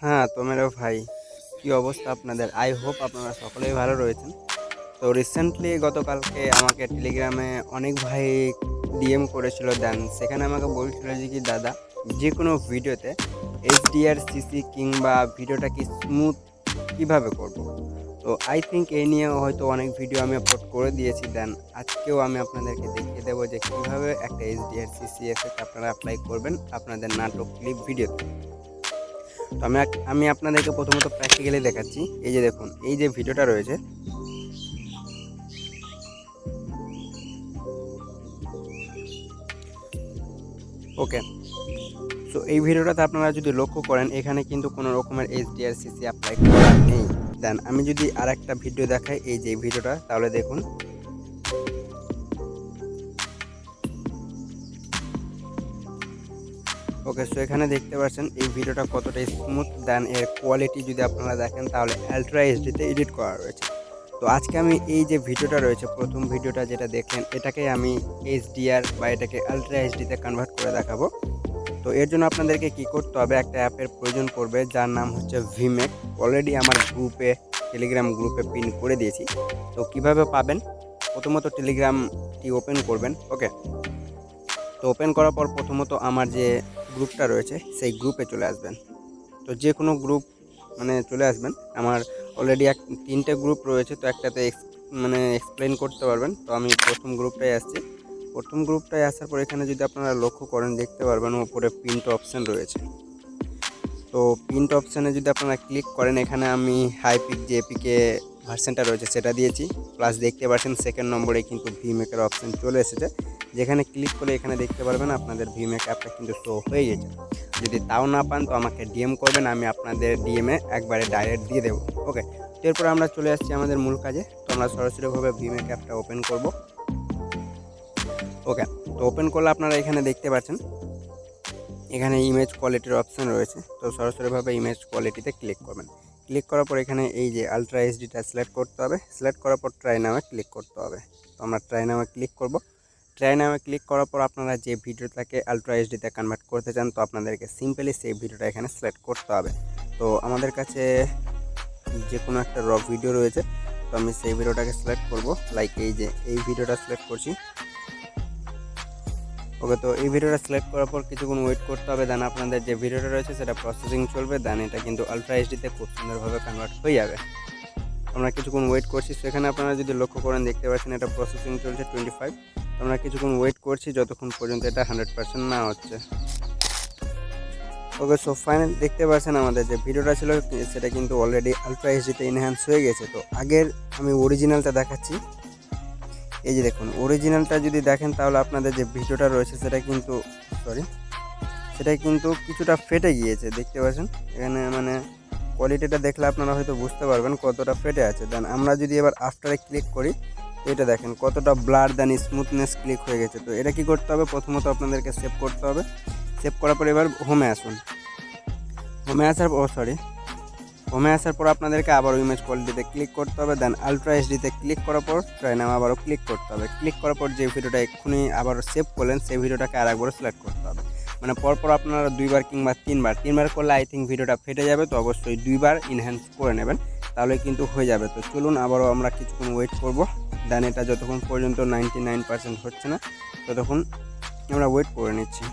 হ্যাঁ, তো মেরো ভাই, কি অবস্থা আপনাদের? আই হোপ আপনারা সকলেই ভালো রয়েছেন। তো রিসেন্টলি গতকালকে আমাকে টেলিগ্রামে অনেক ভাই ডিএম করেছিল, দেন সেখানে আমাকে বলছিল যে কি দাদা, যে কোনো ভিডিওতে এইচডিআর সিসি কিংবা ভিডিওটা কি স্মুথ কিভাবে করব। তো আই থিঙ্ক এই নিয়ে হয়তো অনেক ভিডিও আমি আপলোড করে দিয়েছি, দেন আজকেও আমি আপনাদেরকে দেখিয়ে দেবো যে কীভাবে একটা এইচডিআর সিসি এফেক্ট আপনারা অ্যাপ্লাই করবেন আপনাদের নাটক ক্লিপ ভিডিওতে। তো আমি আপনাদেরকে প্রথমত প্র্যাকটিক্যালি দেখাচ্ছি। এই যে দেখুন, এই যে ভিডিওটা রয়েছে, ওকে। সো এই ভিডিওটাতে আপনারা যদি লক্ষ্য করেন, এখানে কিন্তু কোনো রকমের এইচডিআরসিসি অ্যাপ্লাই করা নেই। দেন আমি যদি আর একটা ভিডিও দেখাই, এই যে ভিডিওটা, তাহলে দেখুন। ওকে, সো এখানে দেখতে পাচ্ছেন এই ভিডিওটা কতটা স্মুথ। দেন এর কোয়ালিটি যদি আপনারা দেখেন, তাহলে আলট্রা এইচডিতে এডিট করা রয়েছে। তো আজকে আমি এই যে ভিডিওটা রয়েছে, প্রথম ভিডিওটা যেটা দেখলেন, এটাকে আমি এইচডিআর বা এটাকে আলট্রা এইচডিতে কনভার্ট করে দেখাবো। তো এর জন্য আপনাদেরকে কি করতে হবে, একটা অ্যাপের প্রয়োজন পড়বে যার নাম হচ্ছে ভিমেক। অলরেডি আমার গ্রুপে, টেলিগ্রাম গ্রুপে পিন করে দিয়েছি। তো কিভাবে পাবেন, প্রথমত টেলিগ্রামটি ওপেন করবেন। ওকে, তো ওপেন করার পর প্রথমত আমার যে গ্রুপটা রয়েছে সেই গ্রুপে চলে আসবেন। তো যে কোনো গ্রুপ মানে চলে আসবেন। আমার অলরেডি তিনটে গ্রুপ রয়েছে, তো একটাতে এক্সপ্লেন করতে পারবেন। তো আমি প্রথম গ্রুপটায় আসছি। প্রথম গ্রুপটায় আসার পর এখানে যদি আপনারা লক্ষ্য করেন, দেখতে পারবেন উপরে প্রিন্ট অপশান রয়েছে। তো প্রিন্ট অপশানে যদি আপনারা ক্লিক করেন, এখানে আমি হাইপিক যে এপিকে ভার্সনটা রয়েছে সেটা দিয়েছি। প্লাস দেখতে পাচ্ছেন সেকেন্ড নম্বরে কিন্তু ভিমেকের অপশান চলে এসেছে, যেখানে ক্লিক করে এখানে দেখতে পারবেন আপনাদের ভিমেক অ্যাপটা কিন্তু শো হয়ে গেছে। যদি তাও না পান তো আমাকে ডিএম করবেন, আমি আপনাদের ডিএমে একবারে ডাইরেক্ট দিয়ে দেবো। ওকে, এরপর আমরা চলে আসছি আমাদের মূল কাজে। তো আমরা সরাসরিভাবে ভিমেক অ্যাপটা ওপেন করব। ওকে, তো ওপেন করলে আপনারা এখানে দেখতে পাচ্ছেন এখানে ইমেজ কোয়ালিটির অপশান রয়েছে। তো সরাসরিভাবে ইমেজ কোয়ালিটিতে ক্লিক করবেন। ক্লিক করার পর এখানে এই যে আলট্রা এইচডিটা সিলেক্ট করতে হবে। সিলেক্ট করার পর ট্রাই নামে ক্লিক করতে হবে। তো আমরা ট্রাই নামে ক্লিক করব। ট্রাই নামে ক্লিক করার পর আপনারা যে ভিডিওটাকে আলট্রা এইচডিতে কনভার্ট করতে চান, তো আপনাদেরকে সিম্পলি সেই ভিডিওটা এখানে সিলেক্ট করতে হবে। তো আমাদের কাছে যে কোনো একটা র ভিডিও রয়েছে, তো আমি সেই ভিডিওটাকে সিলেক্ট করব। লাইক এই যে এই ভিডিওটা সিলেক্ট করছি। ওকে, তো এই ভিডিওটা সিলেক্ট করার পর কিছুক্ষণ ওয়েট করতে হবে। দেন আপনাদের যে ভিডিওটা রয়েছে সেটা প্রসেসিং চলবে। দেন এটা কিন্তু আলট্রা এইচডিতে খুব সুন্দরভাবে কনভার্ট হয়ে যাবে। আমরা কিছুক্ষণ ওয়েট করছি। সেখানে আপনারা যদি লক্ষ্য করেন, দেখতে পাচ্ছেন এটা প্রসেসিং চলছে 25। আমরা কিছুক্ষণ ওয়েট করছি যতক্ষণ পর্যন্ত এটা 100% না হচ্ছে। ওকে, সো ফাইনাল দেখতে পাচ্ছেন আমাদের যে ভিডিওটা ছিল সেটা কিন্তু অলরেডি আলট্রা এইচডিতে এনহ্যান্স হয়ে গেছে। তো আগের আমি অরিজিনালটা দেখাচ্ছি। এই যে দেখুন, অরিজিনালটা যদি দেখেন তাহলে আপনাদের যে ভিডিওটা রয়েছে সেটা কিন্তু কিছুটা ফেটে গিয়েছে, দেখতে পাচ্ছেন এখানে। কোয়ালিটিটা দেখলে আপনারা হয়তো বুঝতে পারবেন কতটা ফেটে আছে। দেন আমরা যদি এবার আফটারে ক্লিক করি, তো এটা দেখেন কতটা ব্লার দেন স্মুথনেস ক্লিক হয়ে গেছে। তো এটা কি করতে হবে, প্রথমত আপনাদেরকে সেভ করতে হবে। সেভ করার পর এবার হোমে আসুন। হোমে আসার পর আপনাদেরকে আবারও ইমেজ কোয়ালিটিতে ক্লিক করতে হবে। দেন আলট্রা এইচডিতে ক্লিক করার পর ট্রাই নাম আবারও ক্লিক করতে হবে। ক্লিক করার পর যে ভিডিওটা এক্ষুনি আবারও সেভ করলেন সেই ভিডিওটাকে আরেকবার সিলেক্ট করতে হবে। পরপর আপনারা 2বার কিংবা 3বার করলে আই থিঙ্ক ভিডিওটা ফেটে যাবে। তো অবশ্যই 2বার ইনহ্যান্স করে নেবেন, তাহলে কিন্তু হয়ে যাবে। তো চলুন আবারও আমরা কিছুক্ষণ ওয়েট করব। দেন এটা যতক্ষণ পর্যন্ত 99% হচ্ছে না ততক্ষণ আমরা ওয়েট করে নিচ্ছি।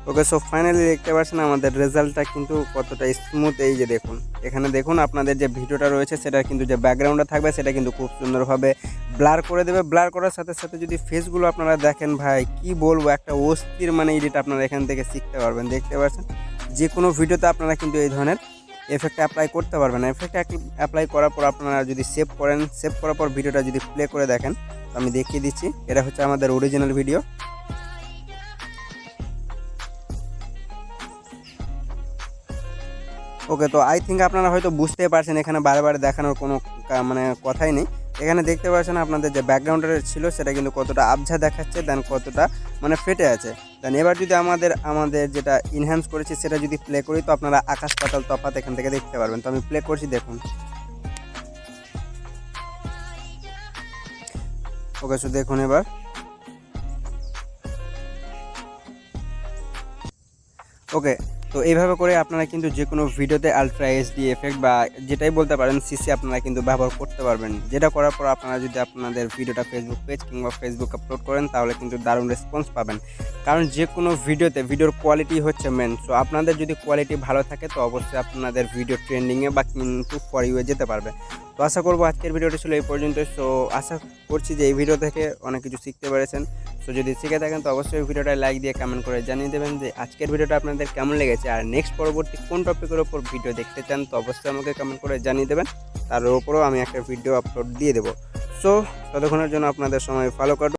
ওকে, সো ফাইনালি দেখতে পাচ্ছেন আমাদের রেজাল্টটা কিন্তু কতটা স্মুথ। এই যে দেখুন, এখানে দেখুন আপনাদের যে ভিডিওটা রয়েছে সেটা কিন্তু যে ব্যাকগ্রাউন্ডটা থাকবে সেটা কিন্তু খুব সুন্দরভাবে ব্লার করে দেবে। ব্লার করার সাথে সাথে যদি ফেসগুলো আপনারা দেখেন, ভাই কি বলবো, একটা অস্থির এডিট আপনারা এখান থেকে শিখতে পারবেন। দেখতে পাচ্ছেন যে কোনো ভিডিওতে আপনারা কিন্তু এই ধরনের এফেক্ট অ্যাপ্লাই করতে পারবেন। এফেক্ট অ্যাপ্লাই করার পর আপনারা যদি সেভ করেন, সেভ করার পর ভিডিওটা যদি প্লে করে দেখেন, তো আমি দেখিয়ে দিচ্ছি। এটা হচ্ছে আমাদের অরিজিনাল ভিডিও। ওকে, তো আই থিঙ্ক আপনারা হয়তো বুঝতেই পারছেন, এখানে বারে বারে দেখানোর কোনো কথাই নেই। এখানে দেখতে পাচ্ছেন আপনাদের যে ব্যাকগ্রাউন্ডের ছিল সেটা কিন্তু কতটা আবঝা দেখাচ্ছে, দেন কতটা ফেটে আছে। দেন এবার যদি আমাদের যেটা ইনহ্যান্স করেছি সেটা যদি প্লে করি, তো আপনারা আকাশ পাতাল তফাৎ এখান থেকে দেখতে পারবেন। তো আমি প্লে করছি, দেখুন। ওকে, সো দেখুন এবার। ওকে, তো এইভাবে করে আপনারা কিন্তু যে কোনো ভিডিওতে আলট্রা এইচডি এফেক্ট বা যেটাই বলতে পারেন সিসি আপনারা কিন্তু ব্যবহার করতে পারবেন। যেটা করার পর আপনারা যদি আপনাদের ভিডিওটা ফেসবুক পেজ কিংবা ফেসবুক আপলোড করেন তাহলে কিন্তু দারুণ রেসপন্স পাবেন। কারণ যে কোনো ভিডিওতে ভিডিওর কোয়ালিটি হচ্ছে মেন। সো আপনাদের যদি কোয়ালিটি ভালো থাকে তো অবশ্যই আপনাদের ভিডিও ট্রেন্ডিংয়ে বা কিন্তু ফর ইউ এ যেতে পারবে। তো আশা করব আজকের ভিডিওটি ছিল এই পর্যন্তই। সো আশা করছি যে এই ভিডিও থেকে অনেক কিছু শিখতে পেরেছেন। সো যদি শিখে থাকেন তো অবশ্যই ভিডিওটা লাইক দিয়ে কমেন্ট করে জানিয়ে দেবেন যে আজকের ভিডিওটা আপনাদের কেমন লেগেছে, আর নেক্সট পরবর্তী কোন টপিকের ওপর ভিডিও দেখতে চান তো অবশ্যই আমাকে কমেন্ট করে জানিয়ে দেবেন। তার উপরেও আমি একটা ভিডিও আপলোড দিয়ে দেবো। সো ততক্ষণের জন্য আপনাদের সময় ফলো কাটুন।